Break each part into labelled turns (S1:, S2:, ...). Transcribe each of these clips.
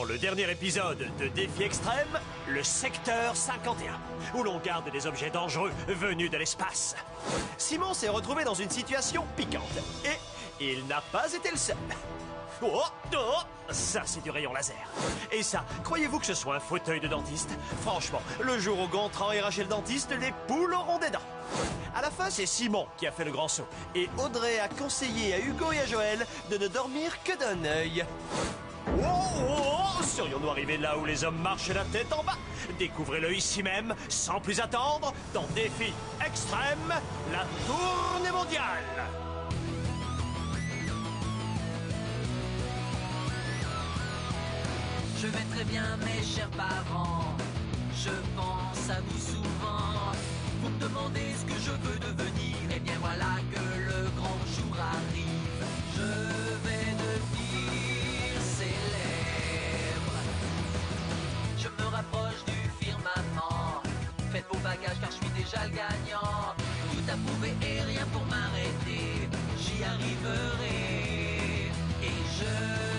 S1: Dans le dernier épisode de Défi Extrême, le secteur 51, où l'on garde des objets dangereux venus de l'espace. Simon s'est retrouvé dans une situation piquante, et il n'a pas été le seul. Oh, oh, ça c'est du rayon laser. Et ça, croyez-vous que ce soit un fauteuil de dentiste? Franchement, le jour où Gontran ira chez le dentiste, les poules auront des dents. À la fin, c'est Simon qui a fait le grand saut. Et Audrey a conseillé à Hugo et à Joël de ne dormir que d'un œil. Oh, oh, oh, serions-nous arrivés là où les hommes marchent la tête en bas? Découvrez-le ici même, sans plus attendre, dans Défi Extrême, la tournée mondiale.
S2: Je vais très bien, mes chers parents. Je pense à vous souvent. Vous me demandez ce que je veux devenir. Et bien voilà que le grand jour arrive. Je vais devenir célèbre. Je me rapproche du firmament. Faites vos bagages car je suis déjà le gagnant. Tout à prouver et rien pour m'arrêter. J'y arriverai. Et je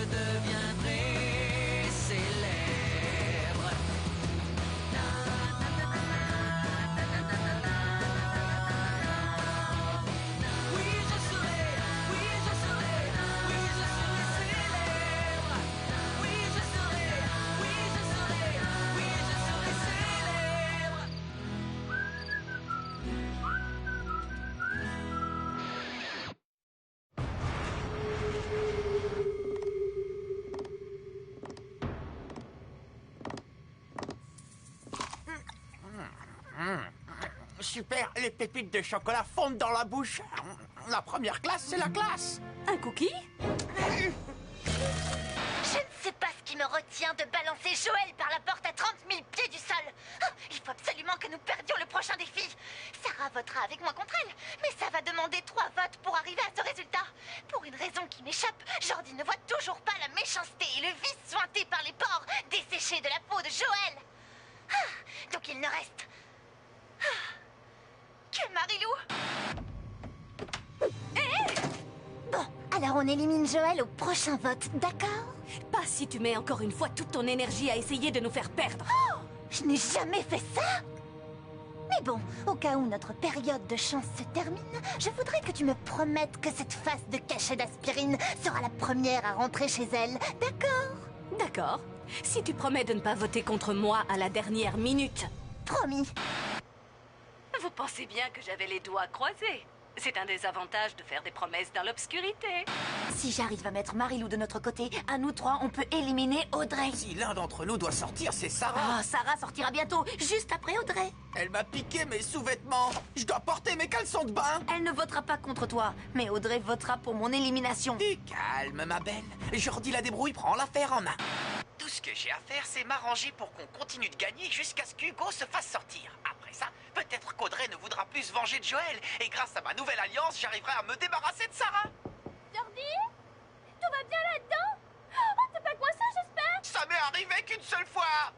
S2: deviendrai célèbre. Oui, je serai, oui, je serai, oui, je serai célèbre. Oui, je serai, oui, je serai, oui, je serai célèbre.
S3: Super, les pépites de chocolat fondent dans la bouche. La première classe, c'est la classe.
S4: Un cookie?
S5: Je ne sais pas ce qui me retient de balancer Joël par la porte à 30 000 pieds du sol. Oh, il faut absolument que nous perdions le prochain défi. Sarah votera avec moi contre elle, mais ça va demander 3 votes pour arriver à ce résultat. Pour une raison qui m'échappe, Jordi ne voit toujours pas la méchanceté et le vice suinté par les pores desséchés de la peau de Joël. Ah, donc il ne reste que Marilou. Bon, alors on élimine Joël au prochain vote, d'accord?
S4: Pas si tu mets encore une fois toute ton énergie à essayer de nous faire perdre.
S5: Oh, je n'ai jamais fait ça. Mais bon, au cas où notre période de chance se termine, je voudrais que tu me promettes que cette face de cachet d'aspirine sera la première à rentrer chez elle, d'accord?
S4: D'accord. Si tu promets de ne pas voter contre moi à la dernière minute.
S5: Promis.
S4: Vous pensez bien que j'avais les doigts croisés. C'est un des avantages de faire des promesses dans l'obscurité.
S5: Si j'arrive à mettre Marilou de notre côté, à nous 3, on peut éliminer Audrey.
S3: Si l'un d'entre nous doit sortir, c'est Sarah.
S5: Oh, Sarah sortira bientôt, juste après Audrey.
S3: Elle m'a piqué mes sous-vêtements. Je dois porter mes caleçons de bain.
S5: Elle ne votera pas contre toi, mais Audrey votera pour mon élimination.
S3: Et calme, ma belle. Jordi la débrouille prend l'affaire en main. Tout ce que j'ai à faire, c'est m'arranger pour qu'on continue de gagner jusqu'à ce qu'Hugo se fasse sortir. Après ça, peut-être qu'Audrey ne voudra plus se venger de Joël. Et grâce à ma nouvelle alliance, j'arriverai à me débarrasser de Sarah.
S6: Jordi? Tout va bien là-dedans? Oh, t'es pas coincé, j'espère?
S3: Ça m'est arrivé qu'une seule fois.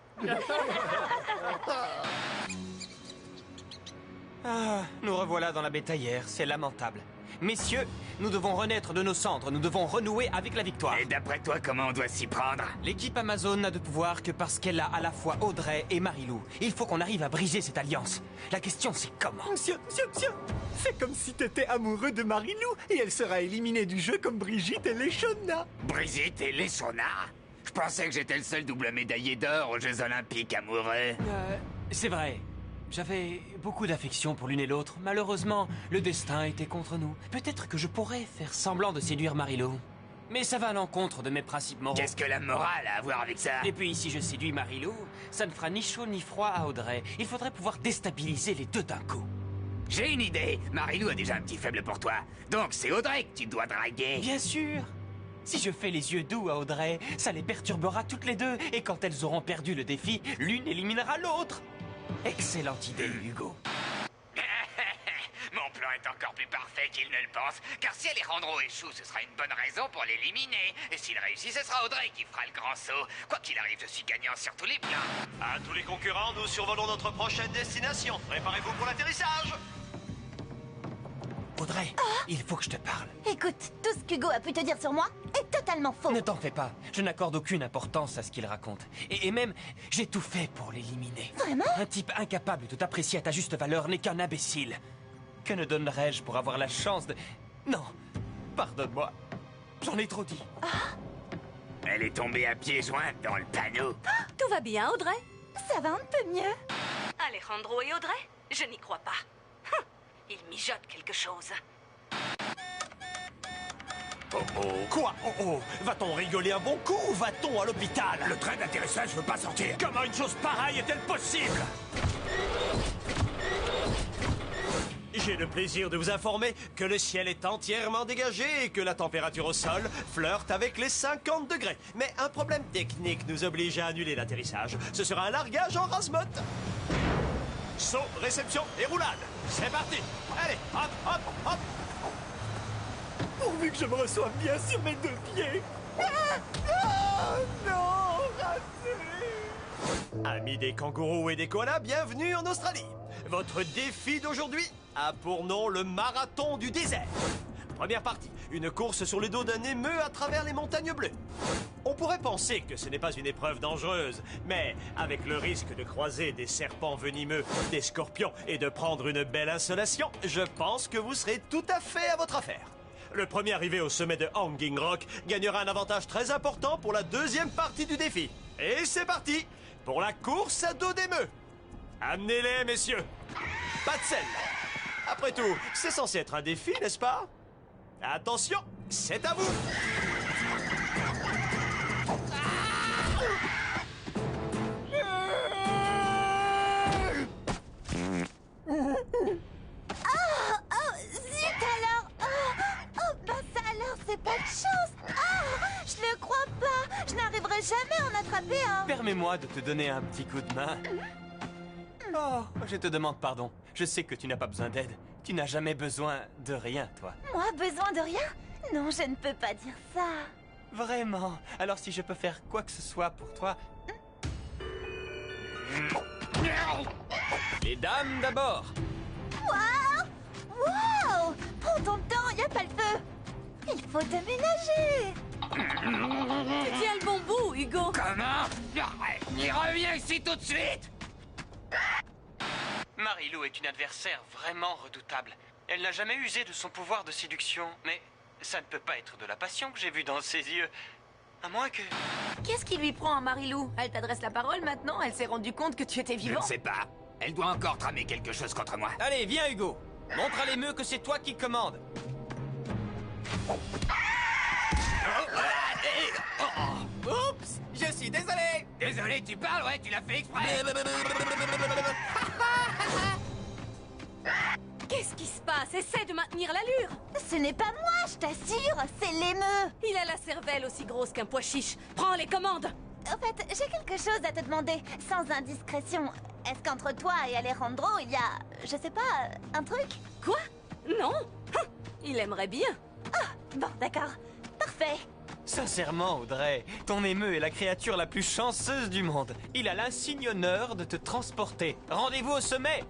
S7: Nous revoilà dans la bétaillère, c'est lamentable. Messieurs, nous devons renaître de nos cendres, nous devons renouer avec la victoire.
S8: Et d'après toi, comment on doit s'y prendre?
S7: L'équipe Amazon n'a de pouvoir que parce qu'elle a à la fois Audrey et Marilou. Il faut qu'on arrive à briser cette alliance. La question, c'est comment?
S9: Monsieur, fais comme si t'étais amoureux de Marilou et elle sera éliminée du jeu comme Brigitte et Léchonna.
S8: Brigitte et Léchonna? Je pensais que j'étais le seul double médaillé d'or aux Jeux Olympiques amoureux.
S7: C'est vrai. J'avais beaucoup d'affection pour l'une et l'autre. Malheureusement, le destin était contre nous. Peut-être que je pourrais faire semblant de séduire Marilou. Mais ça va à l'encontre de mes principes moraux.
S8: Qu'est-ce que la morale a à voir avec ça?
S7: Et puis, si je séduis Marilou, ça ne fera ni chaud ni froid à Audrey. Il faudrait pouvoir déstabiliser les deux d'un coup.
S8: J'ai une idée. Marilou a déjà un petit faible pour toi. Donc c'est Audrey que tu dois draguer.
S7: Bien sûr. Si je fais les yeux doux à Audrey, ça les perturbera toutes les deux. Et quand elles auront perdu le défi, l'une éliminera l'autre. Excellente idée, Hugo.
S8: Mon plan est encore plus parfait qu'il ne le pense, car si Alejandro échoue, ce sera une bonne raison pour l'éliminer. Et s'il réussit, ce sera Audrey qui fera le grand saut. Quoi qu'il arrive, je suis gagnant sur tous les plans.
S1: À tous les concurrents, nous survolons notre prochaine destination. Préparez-vous pour l'atterrissage.
S7: Audrey, il faut que je te parle.
S5: Écoute, tout ce qu'Hugo a pu te dire sur moi, est totalement faux.
S7: Ne t'en fais pas, je n'accorde aucune importance à ce qu'il raconte. Et même, j'ai tout fait pour l'éliminer.
S5: Vraiment?
S7: Un type incapable de t'apprécier à ta juste valeur n'est qu'un imbécile. Que ne donnerais-je pour avoir la chance de... Non, pardonne-moi, j'en ai trop dit.
S8: Elle est tombée à pieds joints dans le panneau.
S4: Tout va bien, Audrey?
S5: Ça va un peu mieux.
S4: Alejandro et Audrey? Je n'y crois pas. Ils mijotent quelque chose.
S1: Oh oh. Quoi? Oh oh. Va-t-on rigoler un bon coup ou va-t-on à l'hôpital?
S8: Le train d'atterrissage veut pas sortir.
S1: Comment une chose pareille est-elle possible? J'ai le plaisir de vous informer que le ciel est entièrement dégagé et que la température au sol flirte avec les 50 degrés. Mais un problème technique nous oblige à annuler l'atterrissage. Ce sera un largage en rase-motte. Saut, réception et roulade. C'est parti. Allez, hop, hop, hop.
S9: Pourvu que je me reçoive bien sur mes 2 pieds. Non, raté.
S1: Amis des kangourous et des koalas, bienvenue en Australie. Votre défi d'aujourd'hui a pour nom le marathon du désert. Première partie, une course sur le dos d'un émeu à travers les montagnes bleues. On pourrait penser que ce n'est pas une épreuve dangereuse, mais avec le risque de croiser des serpents venimeux, des scorpions et de prendre une belle insolation, je pense que vous serez tout à fait à votre affaire. Le premier arrivé au sommet de Hanging Rock gagnera un avantage très important pour la deuxième partie du défi. Et c'est parti pour la course à dos d'émeu. Amenez-les, messieurs. Pas de sel. Après tout, c'est censé être un défi, n'est-ce pas? Attention, c'est à vous.
S5: Zut alors. Bah ça alors, c'est pas de chance. Je le crois pas. Je n'arriverai jamais à en attraper un.
S7: Permets-moi de te donner un petit coup de main. Oh, je te demande pardon. Je sais que tu n'as pas besoin d'aide. Tu n'as jamais besoin de rien, toi.
S5: Moi, besoin de rien? Non, je ne peux pas dire ça.
S7: Vraiment? Alors si je peux faire quoi que ce soit pour toi... Les dames d'abord.
S5: Wow! Prends ton temps, y a pas le feu. Il faut déménager.
S4: Tu tiens le bon bout, Hugo.
S8: Comment? Il revient ici tout de suite.
S7: Marie-Lou est une adversaire vraiment redoutable. Elle n'a jamais usé de son pouvoir de séduction, mais ça ne peut pas être de la passion que j'ai vue dans ses yeux. À moins que...
S10: Qu'est-ce qui lui prend à Marie-Lou? Elle t'adresse la parole maintenant? Elle s'est rendue compte que tu étais
S8: Je
S10: vivant?
S8: ne sais pas. Elle doit encore tramer quelque chose contre moi.
S7: Allez, viens Hugo. Montre à l'émeu que c'est toi qui commandes.
S9: Oups, je suis désolé.
S8: Désolé, tu parles, ouais, tu l'as fait exprès.
S4: Qu'est-ce qui se passe? Essaie de maintenir l'allure.
S5: Ce n'est pas moi, je t'assure, c'est l'émeu.
S4: Il a la cervelle aussi grosse qu'un pois chiche. Prends les commandes.
S5: En fait, j'ai quelque chose à te demander, sans indiscrétion. Est-ce qu'entre toi et Alejandro, il y a, je sais pas, un truc?
S4: Quoi? Non. Il aimerait bien.
S5: Bon, d'accord. Parfait.
S7: Sincèrement, Audrey, ton émeu est la créature la plus chanceuse du monde. Il a l'insigne honneur de te transporter. Rendez-vous au sommet.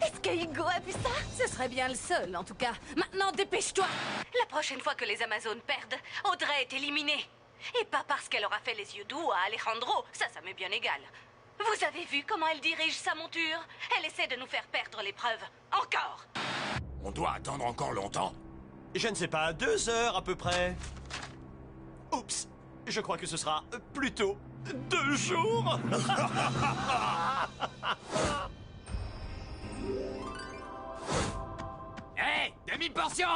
S5: Est-ce que Hugo a vu ça?
S4: Ce serait bien le seul, en tout cas. Maintenant, dépêche-toi. La prochaine fois que les Amazones perdent, Audrey est éliminée. Et pas parce qu'elle aura fait les yeux doux à Alejandro. Ça m'est bien égal. Vous avez vu comment elle dirige sa monture? Elle essaie de nous faire perdre l'épreuve. Encore.
S8: On doit attendre encore longtemps.
S1: Je ne sais pas, 2 heures à peu près. Oups, je crois que ce sera plutôt 2 jours.
S8: Hé, demi-portion.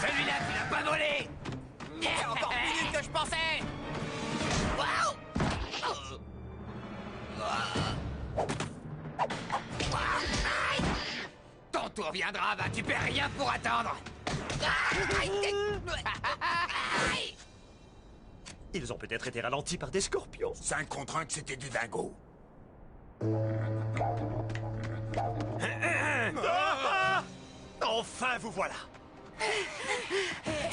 S8: Celui-là, tu l'as pas volé.
S3: C'est encore plus nul que je pensais. Waouh!
S8: Ton tour viendra, va, tu perds rien pour attendre.
S1: Ils ont peut-être été ralentis par des scorpions.
S8: 5 contre 1 que c'était du dingo.
S1: Ah! Enfin, vous voilà.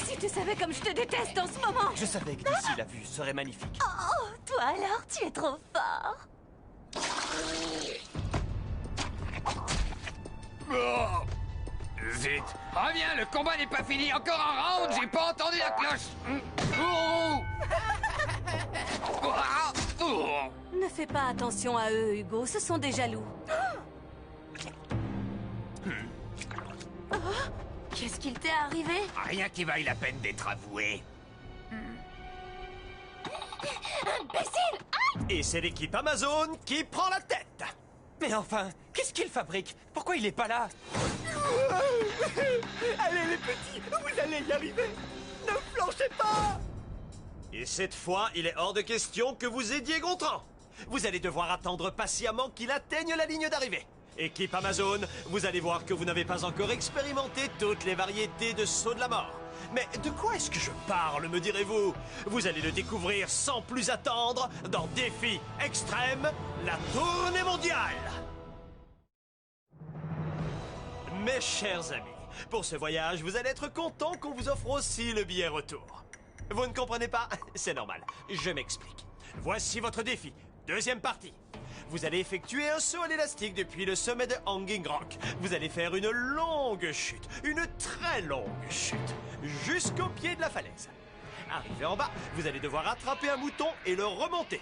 S4: Si tu savais comme je te déteste en ce moment.
S7: Je savais que d'ici la vue serait magnifique.
S5: Oh, toi alors, tu es trop fort.
S8: Zut. Reviens, le combat n'est pas fini. Encore un round, j'ai pas entendu la cloche. Oh.
S4: Ne fais pas attention à eux, Hugo, ce sont des jaloux.
S10: Qu'est-ce qu'il t'est arrivé?
S8: Rien qui vaille la peine d'être avoué.
S1: Et c'est l'équipe Amazon qui prend la tête.
S7: Mais enfin, qu'est-ce qu'il fabrique? Pourquoi il est pas là?
S9: Allez les petits, vous allez y arriver. Ne flanchez pas.
S1: Et cette fois, il est hors de question que vous aidiez Gontran. Vous allez devoir attendre patiemment qu'il atteigne la ligne d'arrivée. Équipe Amazon, vous allez voir que vous n'avez pas encore expérimenté toutes les variétés de sauts de la mort. Mais de quoi est-ce que je parle, me direz-vous? Vous allez le découvrir sans plus attendre dans Défi Extrême, la tournée mondiale. Mes chers amis, pour ce voyage, vous allez être contents qu'on vous offre aussi le billet retour. Vous ne comprenez pas? C'est normal, je m'explique. Voici votre défi, deuxième partie. Vous allez effectuer un saut à l'élastique depuis le sommet de Hanging Rock. Vous allez faire une longue chute, une très longue chute, jusqu'au pied de la falaise. Arrivé en bas, vous allez devoir attraper un mouton et le remonter.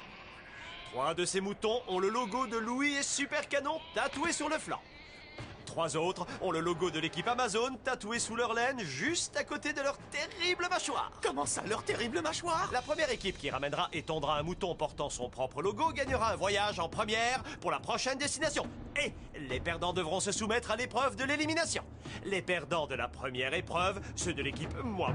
S1: 3 de ces moutons ont le logo de Louis et Super Canon tatoué sur le flanc. 3 autres ont le logo de l'équipe Amazon tatoué sous leur laine juste à côté de leur terrible mâchoire.
S9: Comment ça, leur terrible mâchoire?
S1: La première équipe qui ramènera et tondra un mouton portant son propre logo gagnera un voyage en première pour la prochaine destination. Et les perdants devront se soumettre à l'épreuve de l'élimination. Les perdants de la première épreuve, ceux de l'équipe moi,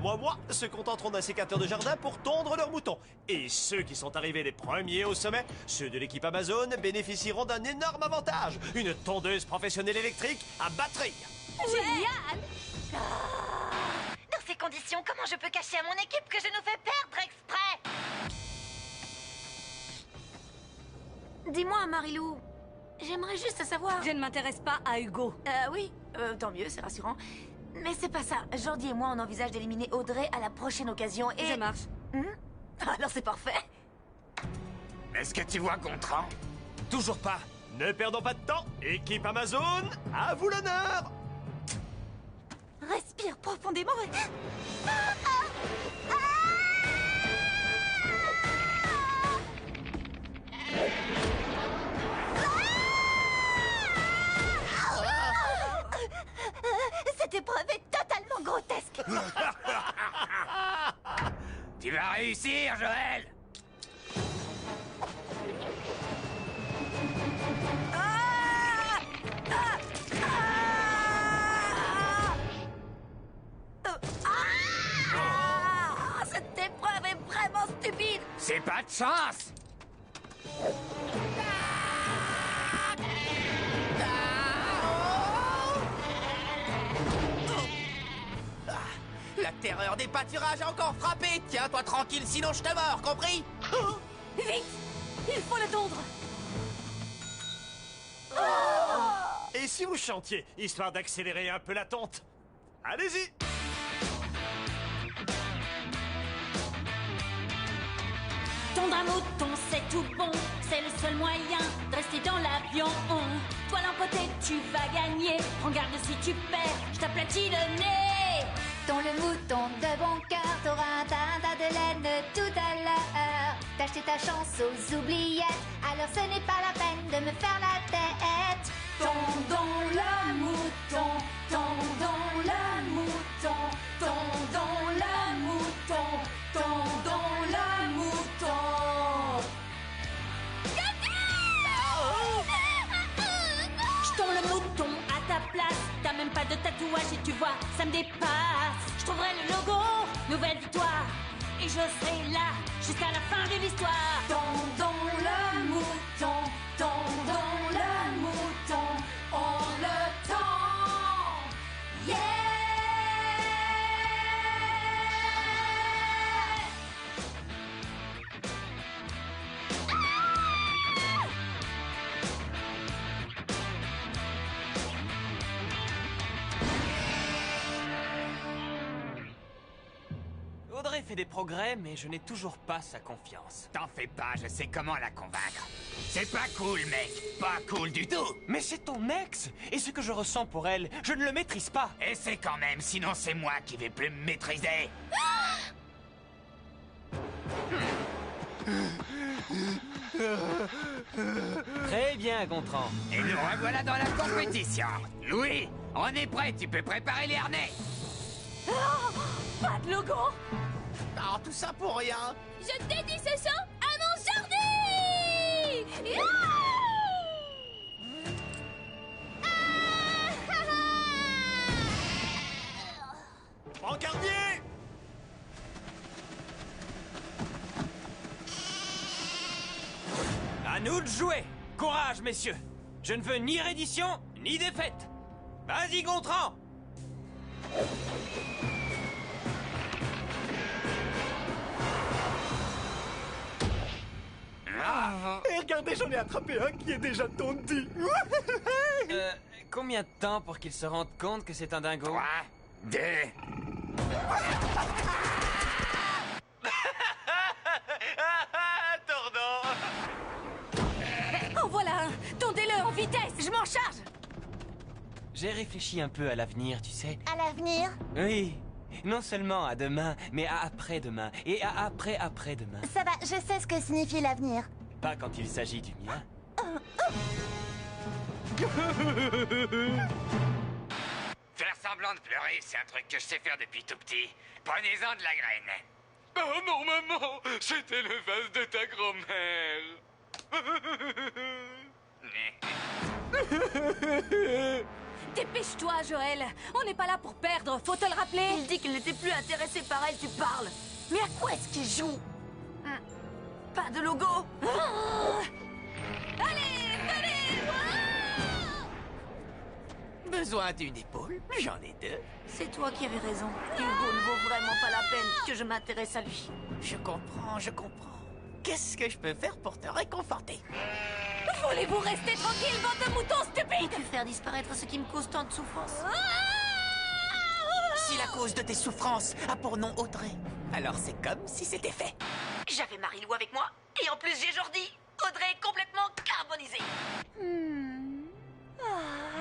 S1: se contenteront d'un sécateur de jardin pour tondre leur mouton. Et ceux qui sont arrivés les premiers au sommet, ceux de l'équipe Amazon, bénéficieront d'un énorme avantage. Une tondeuse professionnelle électrique à batterie.
S5: Génial! Dans ces conditions, comment je peux cacher à mon équipe que je nous fais perdre exprès?
S10: Dis-moi, Marilou, j'aimerais juste savoir...
S4: Je ne m'intéresse pas à Hugo.
S10: Oui, tant mieux, c'est rassurant. Mais c'est pas ça. Jordi et moi, on envisage d'éliminer Audrey à la prochaine occasion et...
S4: Je marche.
S10: Alors c'est parfait.
S8: Est-ce que tu vois Gontran?
S7: Toujours pas.
S1: Ne perdons pas de temps. Équipe Amazon, à vous l'honneur.
S10: Respire profondément.
S5: Cette épreuve est totalement grotesque.
S8: Tu vas réussir, Joël.
S10: Cette épreuve est vraiment stupide.
S8: C'est pas de chance.
S3: La terreur des pâturages a encore frappé. Tiens-toi tranquille, sinon je te mords, compris?
S4: Vite! Il faut le tondre!
S1: Et si vous chantiez, histoire d'accélérer un peu la tonte? Allez-y!
S6: Tondre un mouton, c'est tout bon. C'est le seul moyen de rester dans l'avion. Toi l'empoté, tu vas gagner. Prends garde si tu perds, je t'aplatis le nez.
S5: Ton le mouton de bon cœur, t'auras un tas de laine tout à l'heure. T'as acheté ta chance aux oubliettes, alors ce n'est pas la peine de me faire la tête.
S6: Tondons le mouton, tondons le mouton, tondons le mouton, tondons le mouton. Je tond le mouton à ta place, t'as même pas de tatouage et tu vois, ça me dépasse. Je trouverai le logo, nouvelle victoire, et je serai là jusqu'à la fin de l'histoire. Tondons le mouton, tondons le mouton, on le tend. Yeah!
S7: Audrey fait des progrès, mais je n'ai toujours pas sa confiance.
S8: T'en fais pas, je sais comment la convaincre. C'est pas cool, mec. Pas cool du tout.
S7: Mais c'est ton ex! Et ce que je ressens pour elle, je ne le maîtrise pas!
S8: Et c'est quand même, sinon c'est moi qui vais plus me maîtriser.
S7: Très bien, Gontran.
S8: Et nous revoilà dans la compétition. Louis, on est prêt, tu peux préparer les harnais.
S6: Pas de logo!
S3: Oh, tout ça pour rien.
S6: Je dédie ce saut à mon Jordi!
S1: Brancardier!
S7: À nous de jouer! Courage, messieurs! Je ne veux ni reddition, ni défaite! Vas-y, Gontran!
S9: Et regardez, j'en ai attrapé un qui est déjà tondu.
S7: Combien de temps pour qu'il se rende compte que c'est un dingo?
S8: 3, 2...
S1: Tordant!
S6: En voilà un! Tondez-le en vitesse! Je m'en charge!
S7: J'ai réfléchi un peu à l'avenir, tu sais.
S5: À l'avenir,
S7: Oui, non seulement à demain, mais à après-demain, et à après-après-demain.
S5: ça va, je sais ce que signifie l'avenir.
S7: Pas quand il s'agit du mien.
S8: Faire semblant de pleurer, c'est un truc que je sais faire depuis tout petit. Prenez-en de la graine.
S11: Oh non, maman, c'était le vase de ta grand-mère.
S6: Dépêche-toi, Joël! On n'est pas là pour perdre, faut te le rappeler!
S10: Il dit qu'il n'était plus intéressé par elle, tu parles. Mais à quoi est-ce qu'il joue? Pas de logo?
S6: Allez, venez!
S3: Besoin d'une épaule? J'en ai deux.
S10: C'est toi qui avais raison. Hugo ne vaut vraiment pas la peine que je m'intéresse à lui.
S3: Je comprends, je comprends. Qu'est-ce que je peux faire pour te réconforter?
S6: Voulez-vous rester tranquille, bande de moutons stupides?
S10: Peux faire disparaître ce qui me cause tant de souffrance.
S3: Si la cause de tes souffrances a pour nom Audrey, alors c'est comme si c'était fait.
S10: J'avais Marie-Lou avec moi, et en plus j'ai Jordi. Audrey est complètement carbonisée.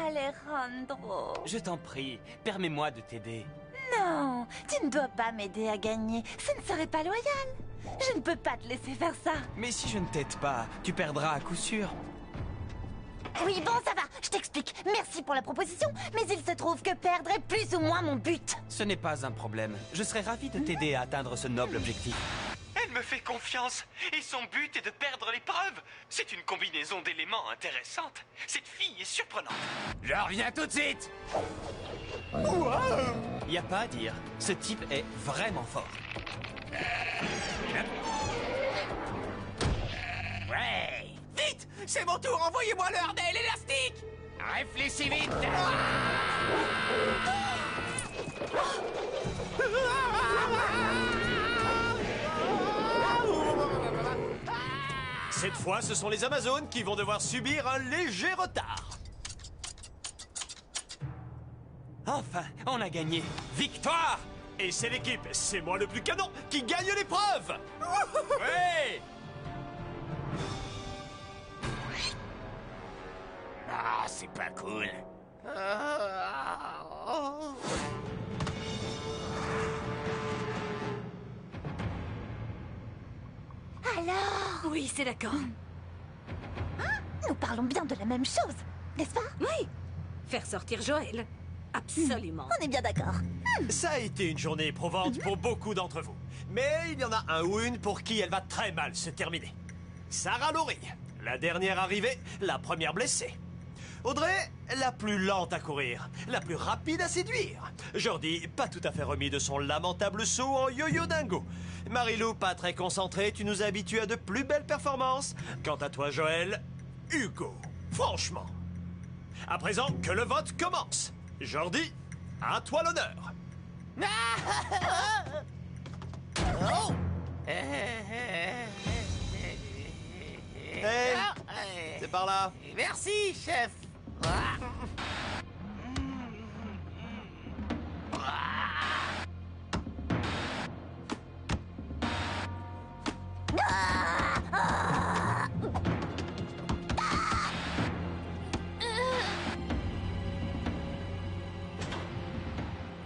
S5: Alejandro.
S7: Je t'en prie, permets-moi de t'aider.
S5: Non, tu ne dois pas m'aider à gagner. Ce ne serait pas loyal. Je ne peux pas te laisser faire ça.
S7: Mais si je ne t'aide pas, tu perdras à coup sûr.
S5: Oui, bon, ça va. Je t'explique. Merci pour la proposition, mais il se trouve que perdre est plus ou moins mon but.
S7: Ce n'est pas un problème. Je serais ravi de t'aider à atteindre ce noble objectif.
S11: Elle me fait confiance, et son but est de perdre l'épreuve. C'est une combinaison d'éléments intéressante. Cette fille est surprenante.
S8: Je reviens tout de suite.
S7: Y a pas à dire, ce type est vraiment fort.
S8: Ouais.
S3: Vite! C'est mon tour, envoyez-moi le harnais et l'élastique!
S8: Réfléchis vite.
S1: Cette fois, ce sont les Amazones qui vont devoir subir un léger retard.
S7: Enfin, on a gagné. Victoire!
S1: Et c'est l'équipe, c'est moi le plus canon, qui gagne l'épreuve!
S7: Ouais!
S8: Ah, c'est pas cool.
S5: Alors,
S6: Oui, c'est d'accord.
S5: nous parlons bien de la même chose, n'est-ce pas?
S6: Oui! Faire sortir Joël. Absolument.
S5: On est bien d'accord.
S1: Ça a été une journée éprouvante pour beaucoup d'entre vous. Mais il y en a un ou une pour qui elle va très mal se terminer. Sarah Laurie, la dernière arrivée, la première blessée. Audrey, la plus lente à courir, la plus rapide à séduire. Jordi, pas tout à fait remis de son lamentable saut en yo-yo dingo. Marie-Lou, pas très concentrée, tu nous as habitués à de plus belles performances. Quant à toi, Joël, Hugo, franchement. À présent, que le vote commence. Jordi, à toi l'honneur.
S3: Oh!
S1: Hey, c'est par là.
S3: Merci, chef.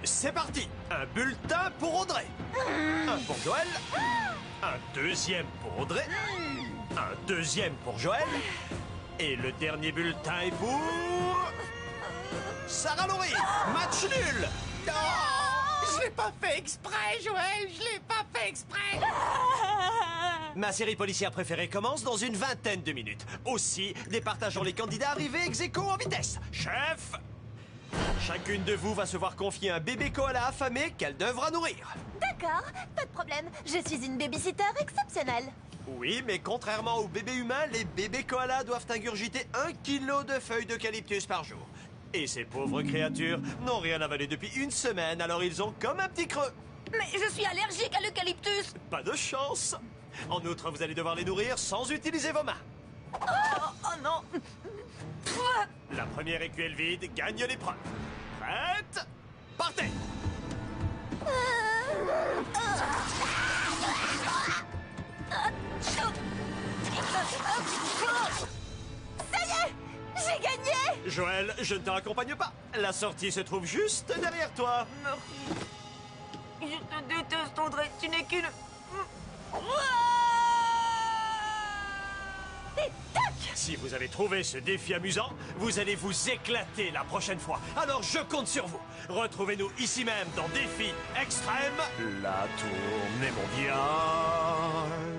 S1: C'est parti. Un bulletin pour Audrey. Un pour Joël. Un deuxième pour Audrey. Un deuxième pour Joël. Et le dernier bulletin est pour... Sarah Laurie. Match nul.
S9: Je l'ai pas fait exprès, Joël. Je l'ai pas fait exprès.
S1: Ma série policière préférée commence dans une vingtaine de minutes. Aussi, départageons les candidats arrivés ex aequo en vitesse. Chef, chacune de vous va se voir confier un bébé koala affamé qu'elle devra nourrir.
S10: D'accord, pas de problème. Je suis une babysitter exceptionnelle.
S1: Oui, mais contrairement aux bébés humains, les bébés koalas doivent ingurgiter 1 kilo de feuilles d'eucalyptus par jour. Et ces pauvres créatures n'ont rien avalé depuis une semaine, alors ils ont comme un petit creux.
S10: Mais je suis allergique à l'eucalyptus.
S1: Pas de chance. En outre, vous allez devoir les nourrir sans utiliser vos mains.
S10: Oh non.
S1: La première écuelle vide gagne l'épreuve. Prête? Partez!
S10: Ça y est, j'ai gagné.
S1: Joël, je ne te raccompagne pas. La sortie se trouve juste derrière toi.
S10: Merci. Je te déteste, Audrey. Tu n'es qu'une... Et tac!
S1: Si vous avez trouvé ce défi amusant, vous allez vous éclater la prochaine fois. Alors je compte sur vous. Retrouvez-nous ici même dans Défi Extrême, la tournée mondiale.